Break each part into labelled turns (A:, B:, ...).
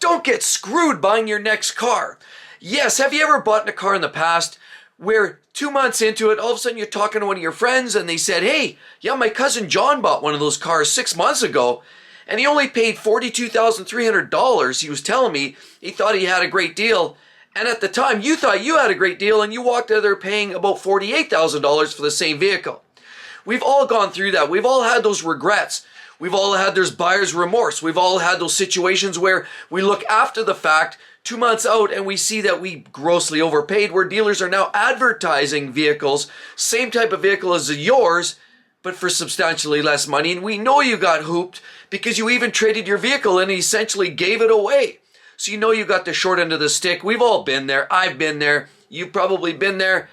A: don't get screwed buying your next car. Yes, have you ever bought a car in the past where 2 months into it, all of a sudden you're talking to one of your friends and they said, hey, yeah, my cousin John bought one of those cars 6 months ago and he only paid $42,300. He was telling me he thought he had a great deal. And at the time you thought you had a great deal and you walked out of there paying about $48,000 for the same vehicle. We've all gone through that. We've all had those regrets. We've all had those buyer's remorse. We've all had those situations where we look after the fact 2 months out and we see that we grossly overpaid, where dealers are now advertising vehicles, same type of vehicle as yours, but for substantially less money. And we know you got hooped because you even traded your vehicle and essentially gave it away. So you know you got the short end of the stick. We've all been there. I've been there. You've probably been there.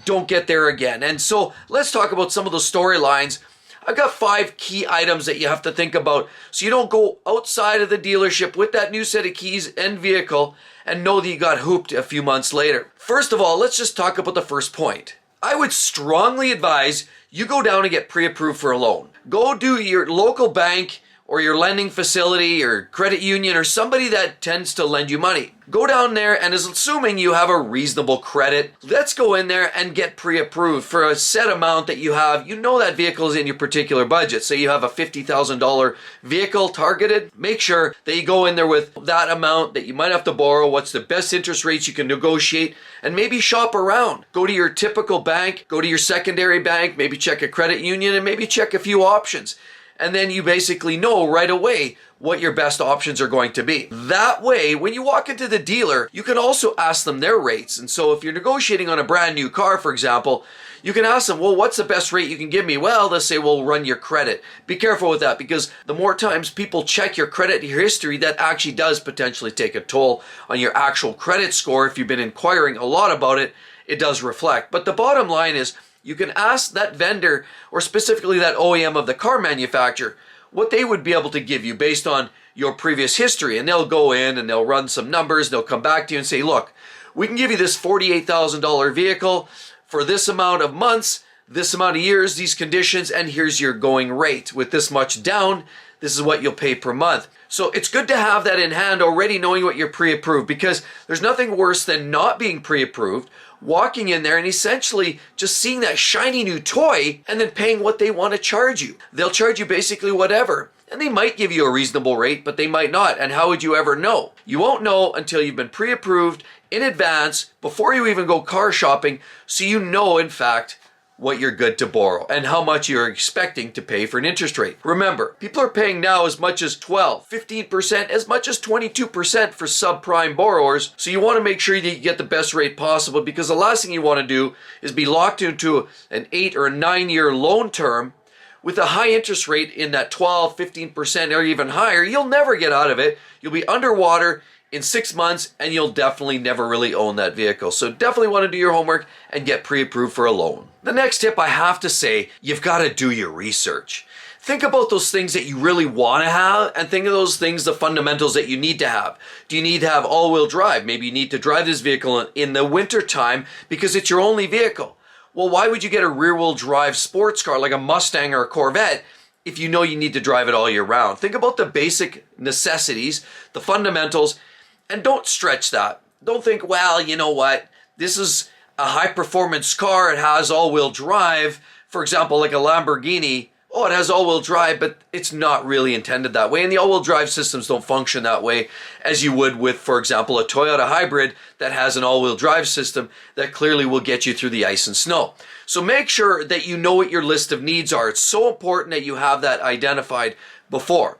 A: Don't get there again. And so let's talk about some of those storylines. I've got 5 key items that you have to think about so you don't go outside of the dealership with that new set of keys and vehicle and know that you got hooped a few months later. First of all, let's just talk about the first point. I would strongly advise you go down and get pre-approved for a loan. Go do your local bank or your lending facility or credit union or somebody that tends to lend you money. Go down there and is assuming you have a reasonable credit. Let's go in there and get pre-approved for a set amount that you have. You know that vehicle is in your particular budget. Say you have a $50,000 vehicle targeted. Make sure that you go in there with that amount that you might have to borrow, what's the best interest rates you can negotiate, and maybe shop around. Go to your typical bank, go to your secondary bank, maybe check a credit union, and maybe check a few options. And then you basically know right away what your best options are going to be. That way, when you walk into the dealer, you can also ask them their rates. And so if you're negotiating on a brand new car, for example, you can ask them, well, what's the best rate you can give me? Well, they'll say, well, run your credit. Be careful with that because the more times people check your credit history, that actually does potentially take a toll on your actual credit score. If you've been inquiring a lot about it, it does reflect. But the bottom line is, you can ask that vendor or specifically that OEM of the car manufacturer what they would be able to give you based on your previous history. And they'll go in and they'll run some numbers. They'll come back to you and say, look, we can give you this $48,000 vehicle for this amount of months, this amount of years, these conditions, and here's your going rate. With this much down, this is what you'll pay per month. So it's good to have that in hand already, knowing what you're pre-approved, because there's nothing worse than not being pre-approved, walking in there and essentially just seeing that shiny new toy and then paying what they want to charge you. They'll charge you basically whatever. And they might give you a reasonable rate, but they might not. And how would you ever know? You won't know until you've been pre-approved in advance before you even go car shopping, so you know, in fact, what you're good to borrow and how much you're expecting to pay for an interest rate. Remember, people are paying now as much as 12, 15%, as much as 22% for subprime borrowers. So you want to make sure that you get the best rate possible, because the last thing you want to do is be locked into an 8 or 9 year loan term with a high interest rate in that 12, 15% or even higher. You'll never get out of it. You'll be underwater in 6 months and you'll definitely never really own that vehicle. So definitely want to do your homework and get pre-approved for a loan. The next tip, I have to say, you've got to do your research. Think about those things that you really want to have and think of those things, the fundamentals that you need to have. Do you need to have all-wheel drive? Maybe you need to drive this vehicle in the winter time because it's your only vehicle. Well, why would you get a rear-wheel drive sports car like a Mustang or a Corvette if you know you need to drive it all year round? Think about the basic necessities, the fundamentals, and don't stretch that. Don't think, well, you know what, this is a high-performance car, it has all-wheel drive. For example, like a Lamborghini, oh, it has all-wheel drive, but it's not really intended that way. And the all-wheel drive systems don't function that way as you would with, for example, a Toyota hybrid that has an all-wheel drive system that clearly will get you through the ice and snow. So make sure that you know what your list of needs are. It's so important that you have that identified before.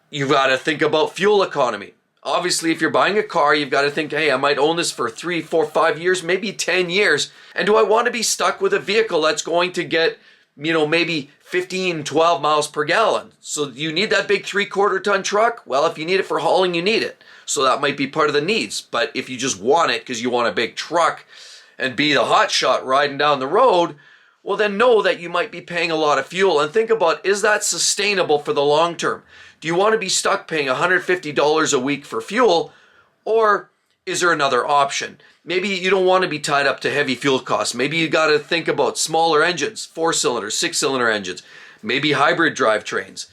A: You've got to think about fuel economy. Obviously, if you're buying a car, you've got to think, hey, I might own this for 3, 4, 5 years, maybe 10 years. And do I want to be stuck with a vehicle that's going to get, maybe 15, 12 miles per gallon? So you need that big 3/4 ton truck? Well, if you need it for hauling, you need it. So that might be part of the needs. But if you just want it because you want a big truck and be the hot shot riding down the road, well, then know that you might be paying a lot of fuel. And think about, is that sustainable for the long term? Do you want to be stuck paying $150 a week for fuel, or is there another option? Maybe you don't want to be tied up to heavy fuel costs. Maybe you got to think about smaller engines, 4-cylinder, 6-cylinder engines, maybe hybrid drivetrains,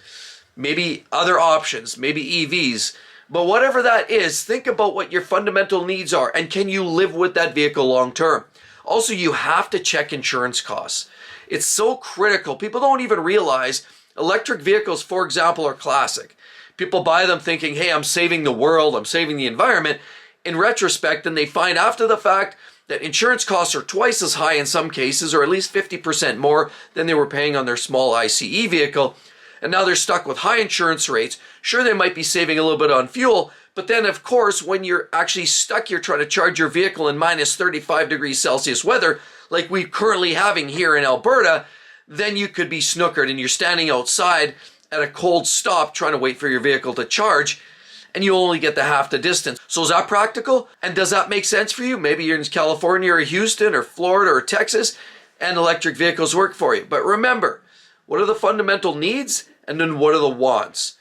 A: maybe other options, maybe EVs. But whatever that is, think about what your fundamental needs are and can you live with that vehicle long term. Also, you have to check insurance costs. It's so critical. People don't even realize electric vehicles, for example, are classic. People buy them thinking, hey, I'm saving the world, I'm saving the environment. In retrospect, then they find after the fact that insurance costs are twice as high in some cases, or at least 50% more than they were paying on their small ICE vehicle. And now they're stuck with high insurance rates. Sure, they might be saving a little bit on fuel, but then of course, when you're actually stuck, you're trying to charge your vehicle in minus 35 degrees Celsius weather, like we're currently having here in Alberta, then you could be snookered and you're standing outside at a cold stop trying to wait for your vehicle to charge, and you only get the half the distance. So is that practical? And does that make sense for you? Maybe you're in California or Houston or Florida or Texas and electric vehicles work for you. But remember, what are the fundamental needs and then what are the wants?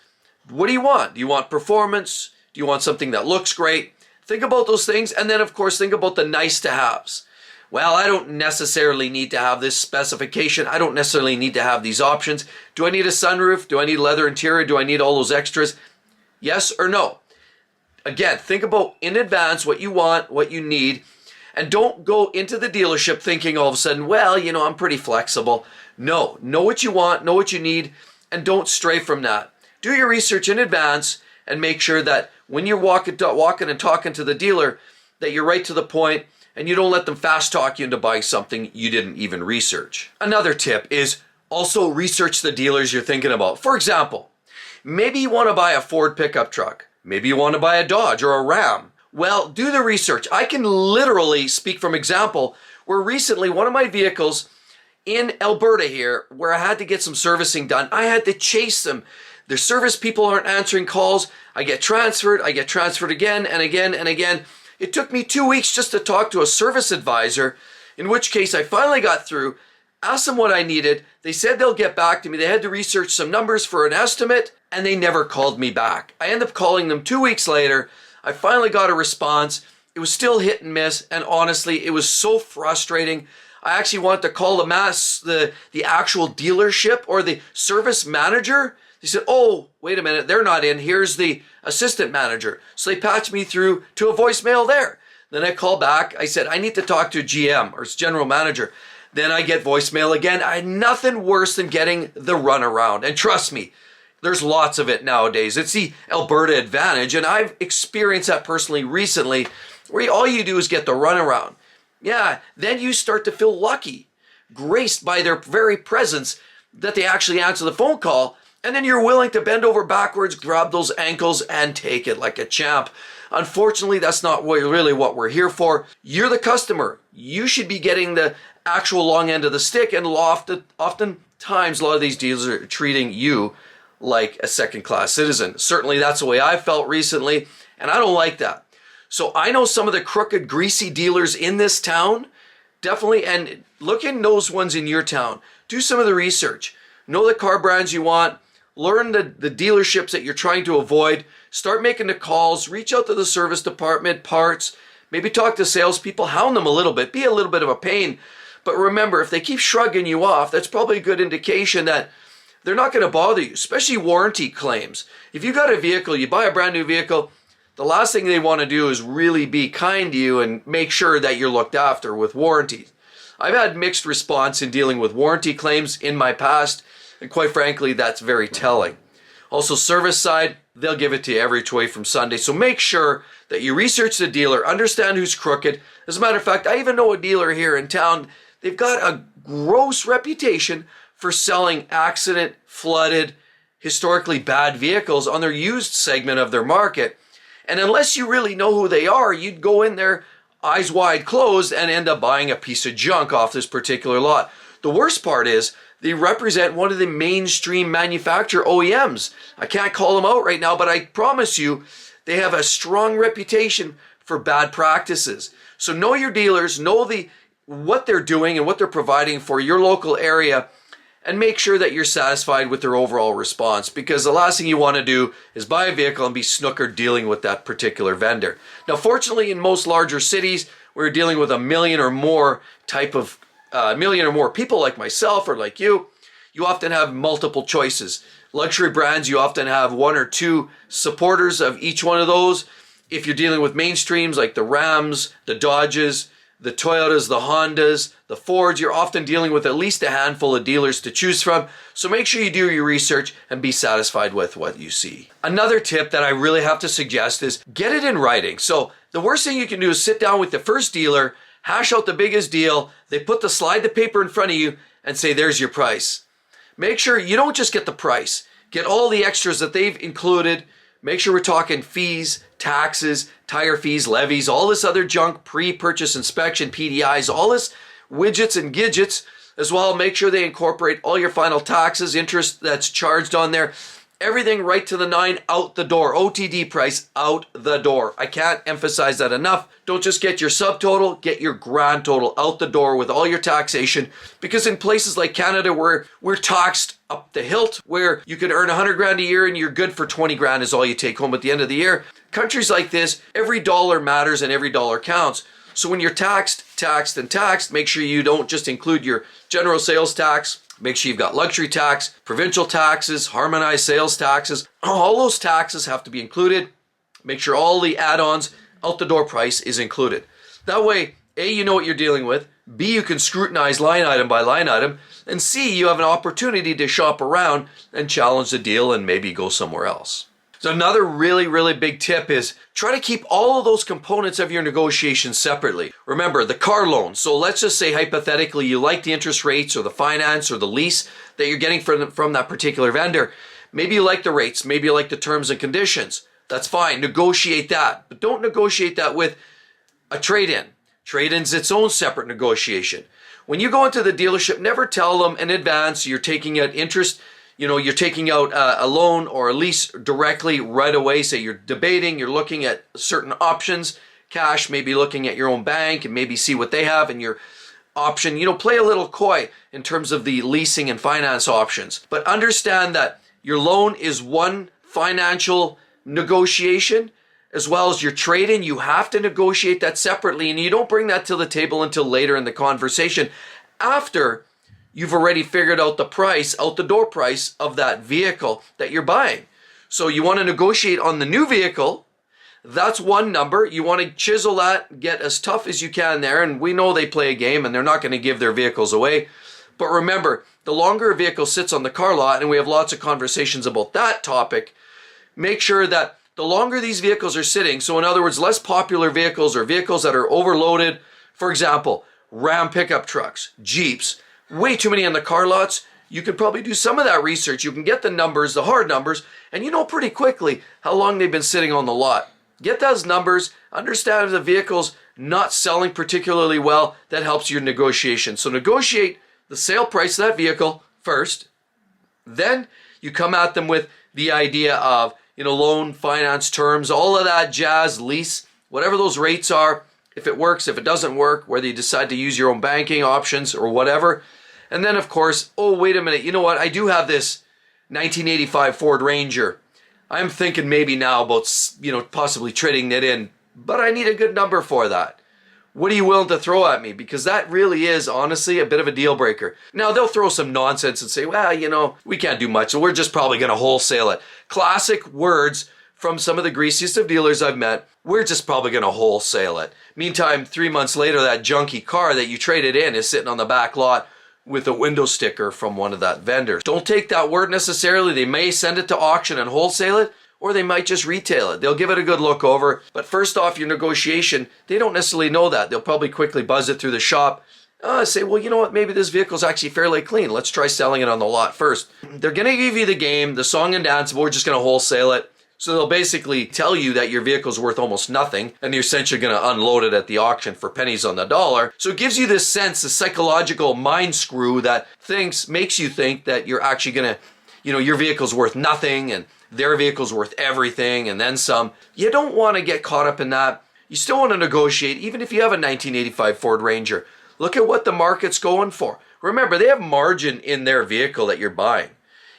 A: What do you want? Do you want performance? Do you want something that looks great? Think about those things, and then of course think about the nice to haves. Well, I don't necessarily need to have this specification. I don't necessarily need to have these options. Do I need a sunroof? Do I need leather interior? Do I need all those extras? Yes or no? Again, think about in advance what you want, what you need, and don't go into the dealership thinking all of a sudden, well, you know, I'm pretty flexible. No, know what you want, know what you need, and don't stray from that. Do your research in advance and make sure that when you're walking and talking to the dealer, that you're right to the point and you don't let them fast talk you into buying something you didn't even research. Another tip is also research the dealers you're thinking about. For example, maybe you want to buy a Ford pickup truck. Maybe you want to buy a Dodge or a Ram. Well, do the research. I can literally speak from example where recently one of my vehicles in Alberta here, where I had to get some servicing done, I had to chase them. Their service people aren't answering calls. I get transferred again and again and again. It took me 2 weeks just to talk to a service advisor, in which case I finally got through, asked them what I needed. They said they'll get back to me. They had to research some numbers for an estimate, and they never called me back. I ended up calling them 2 weeks later. I finally got a response. It was still hit and miss, and honestly, it was so frustrating. I actually wanted to call the actual dealership or the service manager. They said, oh, wait a minute, they're not in. Here's the assistant manager. So they patched me through to a voicemail there. Then I call back. I said, I need to talk to GM or general manager. Then I get voicemail again. I had nothing worse than getting the runaround. And trust me, there's lots of it nowadays. It's the Alberta advantage. And I've experienced that personally recently, where all you do is get the runaround. Yeah, then you start to feel lucky, graced by their very presence that they actually answer the phone call. And then you're willing to bend over backwards, grab those ankles, and take it like a champ. Unfortunately, that's not really what we're here for. You're the customer. You should be getting the actual long end of the stick, and oftentimes a lot of these dealers are treating you like a second-class citizen. Certainly that's the way I felt recently, and I don't like that. So I know some of the crooked, greasy dealers in this town, definitely, and look in those ones in your town. Do some of the research. Know the car brands you want. Learn the dealerships that you're trying to avoid. Start making the calls. Reach out to the service department, parts. Maybe talk to salespeople. Hound them a little bit. Be a little bit of a pain. But remember, if they keep shrugging you off, that's probably a good indication that they're not going to bother you, especially warranty claims. If you got a vehicle, you buy a brand new vehicle, the last thing they want to do is really be kind to you and make sure that you're looked after with warranties. I've had mixed response in dealing with warranty claims in my past, and quite frankly, that's very telling. Also, service side, they'll give it to you every which way from Sunday. So make sure that you research the dealer, understand who's crooked. As a matter of fact, I even know a dealer here in town. They've got a gross reputation for selling accident, flooded, historically bad vehicles on their used segment of their market. And unless you really know who they are, you'd go in there eyes wide closed and end up buying a piece of junk off this particular lot. The worst part is they represent one of the mainstream manufacturer OEMs. I can't call them out right now, but I promise you they have a strong reputation for bad practices. So know your dealers, know what they're doing and what they're providing for your local area, and make sure that you're satisfied with their overall response, because the last thing you want to do is buy a vehicle and be snookered dealing with that particular vendor. Now, fortunately, in most larger cities, we're dealing with a million or more people like myself or like you often have multiple choices. Luxury brands, you often have one or two supporters of each one of those. If you're dealing with mainstreams like the Rams, the Dodges, the Toyotas, the Hondas, the Fords, you're often dealing with at least a handful of dealers to choose from. So make sure you do your research and be satisfied with what you see. Another tip that I really have to suggest is get it in writing. So the worst thing you can do is sit down with the first dealer, hash out the biggest deal. They slide the paper in front of you and say, there's your price. Make sure you don't just get the price. Get all the extras that they've included. Make sure we're talking fees, taxes, tire fees, levies, all this other junk, pre-purchase inspection, PDIs, all this widgets and gidgets as well. Make sure they incorporate all your final taxes, interest that's charged on there. Everything right to the nine, out the door. OTD price, out the door. I can't emphasize that enough. Don't just get your subtotal, get your grand total out the door with all your taxation. Because in places like Canada where we're taxed up the hilt, where you could earn 100 grand a year and you're good for 20 grand is all you take home at the end of the year. Countries like this, every dollar matters and every dollar counts. So when you're taxed, make sure you don't just include your general sales tax. Make sure you've got luxury tax, provincial taxes, harmonized sales taxes. All those taxes have to be included. Make sure all the add-ons, out the door price is included. That way, A, you know what you're dealing with. B, you can scrutinize line item by line item. And C, you have an opportunity to shop around and challenge the deal and maybe go somewhere else. So another really, really big tip is try to keep all of those components of your negotiation separately. Remember, the car loan. So let's just say hypothetically you like the interest rates or the finance or the lease that you're getting from that particular vendor. Maybe you like the rates. Maybe you like the terms and conditions. That's fine. Negotiate that. But don't negotiate that with a trade-in. Trade-in's its own separate negotiation. When you go into the dealership, never tell them in advance you're taking out interest. You're taking out a loan or a lease directly right away. Say you're debating, you're looking at certain options, cash, maybe looking at your own bank and maybe see what they have in your option. Play a little coy in terms of the leasing and finance options. But understand that your loan is one financial negotiation as well as your trade-in. You have to negotiate that separately, and you don't bring that to the table until later in the conversation after you've already figured out the price, out the door price of that vehicle that you're buying. So you want to negotiate on the new vehicle. That's one number. You want to chisel that, get as tough as you can there. And we know they play a game and they're not going to give their vehicles away. But remember, the longer a vehicle sits on the car lot, and we have lots of conversations about that topic, make sure that the longer these vehicles are sitting, so in other words, less popular vehicles or vehicles that are overloaded, for example, Ram pickup trucks, Jeeps, way too many on the car lots, you can probably do some of that research. You can get the numbers, the hard numbers, and you know pretty quickly how long they've been sitting on the lot. Get those numbers, understand if the vehicle's not selling particularly well, that helps your negotiation. So negotiate the sale price of that vehicle first. Then you come at them with the idea of, loan, finance terms, all of that jazz, lease, whatever those rates are. If it works, if it doesn't work, whether you decide to use your own banking options or whatever. And then, of course, oh, wait a minute, you know what? I do have this 1985 Ford Ranger. I'm thinking maybe now about, possibly trading it in, but I need a good number for that. What are you willing to throw at me? Because that really is, honestly, a bit of a deal breaker. Now, they'll throw some nonsense and say, well, we can't do much, so we're just probably going to wholesale it. Classic words from some of the greasiest of dealers I've met. We're just probably going to wholesale it. Meantime, 3 months later, that junky car that you traded in is sitting on the back lot with a window sticker from one of that vendors. Don't take that word necessarily. They may send it to auction and wholesale it, or they might just retail it. They'll give it a good look over. But first off, your negotiation, they don't necessarily know that. They'll probably quickly buzz it through the shop. Say, well, you know what? Maybe this vehicle's actually fairly clean. Let's try selling it on the lot first. They're going to give you the game, the song and dance, but we're just going to wholesale it. So they'll basically tell you that your vehicle's worth almost nothing, and you're essentially going to unload it at the auction for pennies on the dollar. So it gives you this sense, this psychological mind screw that makes you think that you're actually going to, your vehicle's worth nothing and their vehicle's worth everything and then some. You don't want to get caught up in that. You still want to negotiate, even if you have a 1985 Ford Ranger. Look at what the market's going for. Remember, they have margin in their vehicle that you're buying.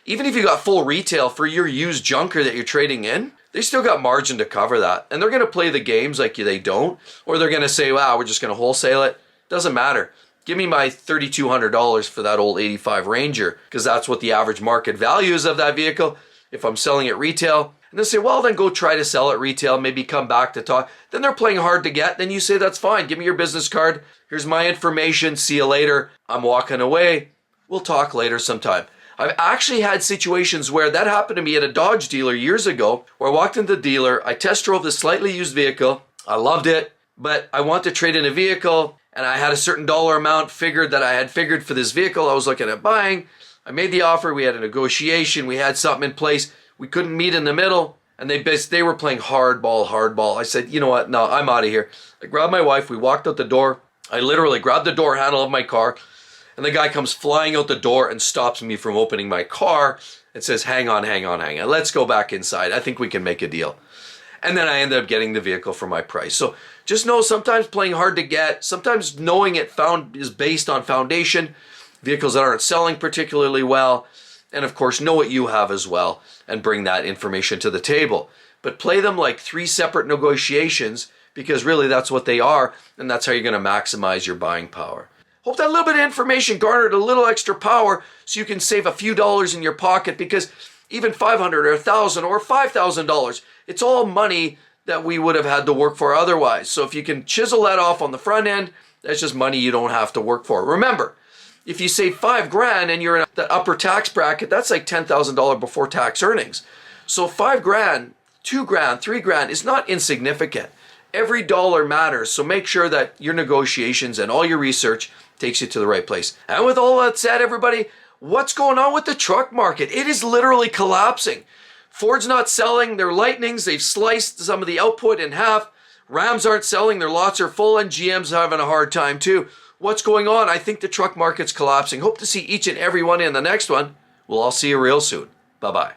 A: Even if you got full retail for your used junker that you're trading in, they still got margin to cover that. And they're going to play the games like they don't. Or they're going to say, wow, we're just going to wholesale it. Doesn't matter. give me my $3,200 for that old 85 Ranger, because that's what the average market value is of that vehicle if I'm selling it retail. And they'll say, well, then go try to sell it retail, maybe come back to talk. Then they're playing hard to get. Then you say, that's fine. Give me your business card. Here's my information. See you later. I'm walking away. We'll talk later sometime. I've actually had situations where that happened to me at a Dodge dealer years ago, where I walked into the dealer, I test drove this slightly used vehicle. I loved it, but I want to trade in a vehicle, and I had a certain dollar amount figured that I had figured for this vehicle I was looking at buying. I made the offer. We had a negotiation. We had something in place. We couldn't meet in the middle, and they were playing hardball. I said, you know what? No, I'm out of here. I grabbed my wife. We walked out the door. I literally grabbed the door handle of my car, and the guy comes flying out the door and stops me from opening my car and says, hang on. Let's go back inside. I think we can make a deal. And then I ended up getting the vehicle for my price. So just know, sometimes playing hard to get, sometimes knowing it is based on foundation, vehicles that aren't selling particularly well, and of course know what you have as well and bring that information to the table. But play them like 3 separate negotiations, because really that's what they are, and that's how you're going to maximize your buying power. Hope that little bit of information garnered a little extra power so you can save a few dollars in your pocket, because even $500 or $1,000 or $5,000, it's all money that we would have had to work for otherwise. So if you can chisel that off on the front end, that's just money you don't have to work for. Remember, if you save $5,000 and you're in the upper tax bracket, that's like $10,000 before tax earnings. So $5,000, $2,000, $3,000 is not insignificant. Every dollar matters. So make sure that your negotiations and all your research takes you to the right place. And with all that said, everybody, what's going on with the truck market? It is literally collapsing. Ford's not selling their Lightnings. They've sliced some of the output in half. Rams aren't selling. Their lots are full, and GM's having a hard time too. What's going on? I think the truck market's collapsing. Hope to see each and every one in the next one. We'll all see you real soon. Bye-bye.